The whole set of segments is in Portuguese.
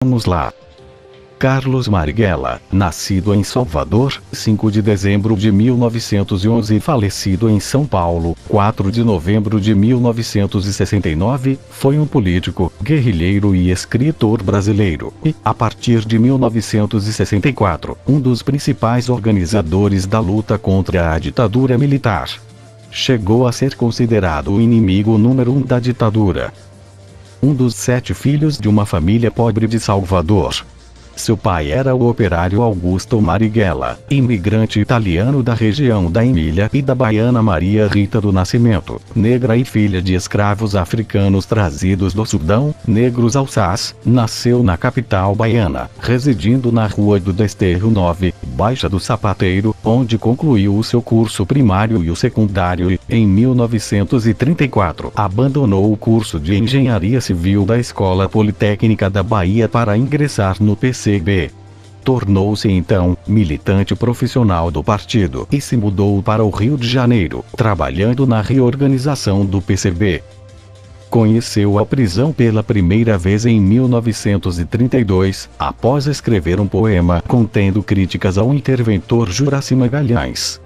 Vamos lá. Carlos Marighella, nascido em Salvador, 5 de dezembro de 1911 e falecido em São Paulo, 4 de novembro de 1969, foi um político, guerrilheiro e escritor brasileiro, e, a partir de 1964, um dos principais organizadores da luta contra a ditadura militar. Chegou a ser considerado o inimigo número 1 da ditadura. Um dos 7 filhos de uma família pobre de Salvador. Seu pai era o operário Augusto Marighella, imigrante italiano da região da Emília e da baiana Maria Rita do Nascimento, negra e filha de escravos africanos trazidos do Sudão, negros Alsás, nasceu na capital baiana, residindo na Rua do Desterro 9, Baixa do Sapateiro, onde concluiu o seu curso primário e o secundário e, em 1934, abandonou o curso de Engenharia Civil da Escola Politécnica da Bahia para ingressar no PCB. Tornou-se então militante profissional do partido e se mudou para o Rio de Janeiro, trabalhando na reorganização do PCB. Conheceu a prisão pela primeira vez em 1932, após escrever um poema contendo críticas ao interventor Juraci Magalhães.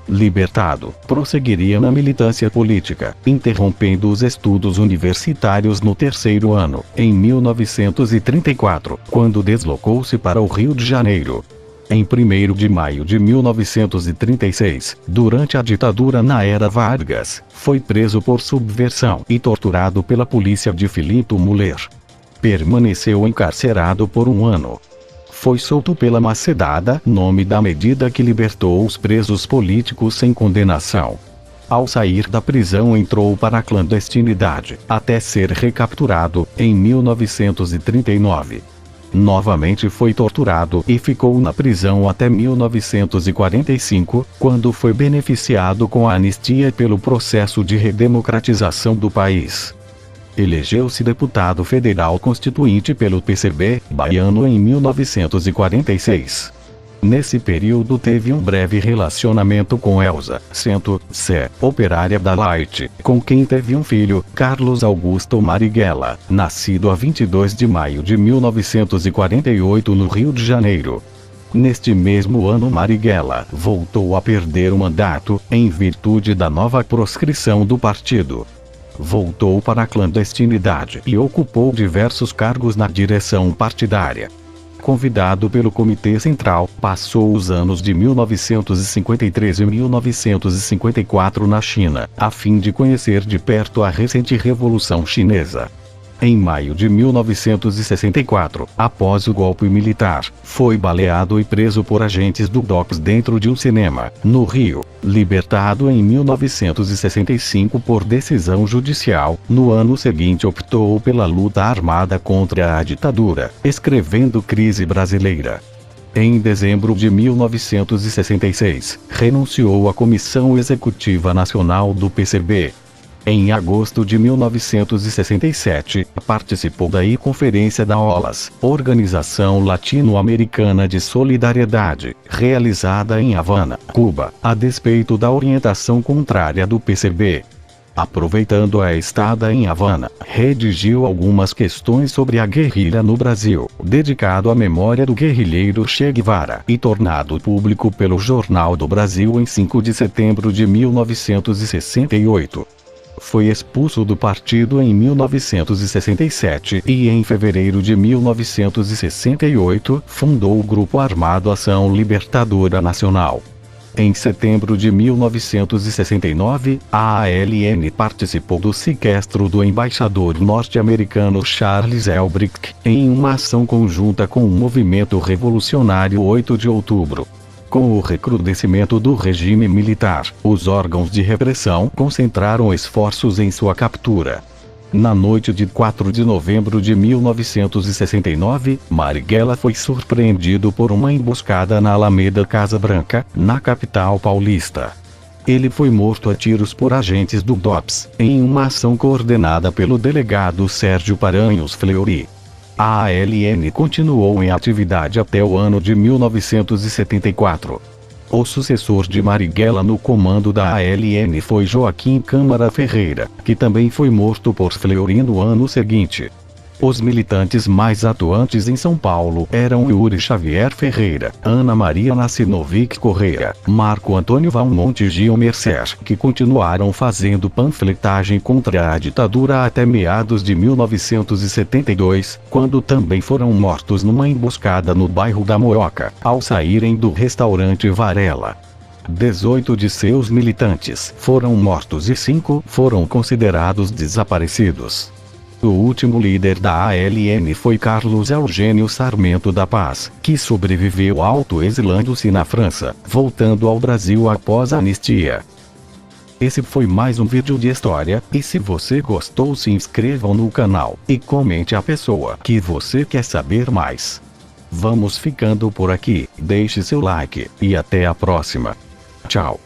Libertado, prosseguiria na militância política, interrompendo os estudos universitários no 3º ano, em 1934, quando deslocou-se para o Rio de Janeiro. Em 1º de maio de 1936, durante a ditadura na era Vargas, foi preso por subversão e torturado pela polícia de Filito Muller. Permaneceu encarcerado por 1 ano. Foi solto pela macedada, nome da medida que libertou os presos políticos sem condenação. Ao sair da prisão entrou para a clandestinidade, até ser recapturado, em 1939. Novamente foi torturado e ficou na prisão até 1945, quando foi beneficiado com a anistia pelo processo de redemocratização do país. Elegeu-se deputado federal constituinte pelo PCB baiano em 1946. Nesse período teve um breve relacionamento com Elza Sento-Se, operária da Light, com quem teve um filho, Carlos Augusto Marighella, nascido a 22 de maio de 1948 no Rio de Janeiro. Neste mesmo ano Marighella voltou a perder o mandato, em virtude da nova proscrição do partido. Voltou para a clandestinidade e ocupou diversos cargos na direção partidária. Convidado pelo Comitê Central, passou os anos de 1953 e 1954 na China, a fim de conhecer de perto a recente Revolução Chinesa. Em maio de 1964, após o golpe militar, foi baleado e preso por agentes do DOPS dentro de um cinema, no Rio. Libertado em 1965 por decisão judicial, no ano seguinte optou pela luta armada contra a ditadura, escrevendo Crise Brasileira. Em dezembro de 1966, renunciou à Comissão Executiva Nacional do PCB. Em agosto de 1967, participou da Conferência da OLAS, Organização Latino-Americana de Solidariedade, realizada em Havana, Cuba, a despeito da orientação contrária do PCB. Aproveitando a estada em Havana, redigiu algumas questões sobre a guerrilha no Brasil, dedicado à memória do guerrilheiro Che Guevara e tornado público pelo Jornal do Brasil em 5 de setembro de 1968. Foi expulso do partido em 1967 e em fevereiro de 1968 fundou o Grupo Armado Ação Libertadora Nacional. Em setembro de 1969, a ALN participou do sequestro do embaixador norte-americano Charles Elbrick, em uma ação conjunta com o Movimento Revolucionário 8 de Outubro. Com o recrudescimento do regime militar, os órgãos de repressão concentraram esforços em sua captura. Na noite de 4 de novembro de 1969, Marighella foi surpreendido por uma emboscada na Alameda Casa Branca, na capital paulista. Ele foi morto a tiros por agentes do DOPS, em uma ação coordenada pelo delegado Sérgio Paranhos Fleury. A ALN continuou em atividade até o ano de 1974. O sucessor de Marighella no comando da ALN foi Joaquim Câmara Ferreira, que também foi morto por Fleury no ano seguinte. Os militantes mais atuantes em São Paulo eram Yuri Xavier Ferreira, Ana Maria Nassinovic Correia, Marco Antônio Valmonte e Gil Mercer, que continuaram fazendo panfletagem contra a ditadura até meados de 1972, quando também foram mortos numa emboscada no bairro da Mooca, ao saírem do restaurante Varela. 18 de seus militantes foram mortos e 5 foram considerados desaparecidos. O último líder da ALN foi Carlos Eugênio Sarmento da Paz, que sobreviveu autoexilando-se na França, voltando ao Brasil após a anistia. Esse foi mais um vídeo de história, e se você gostou, se inscreva no canal, e comente a pessoa que você quer saber mais. Vamos ficando por aqui, deixe seu like, e até a próxima. Tchau.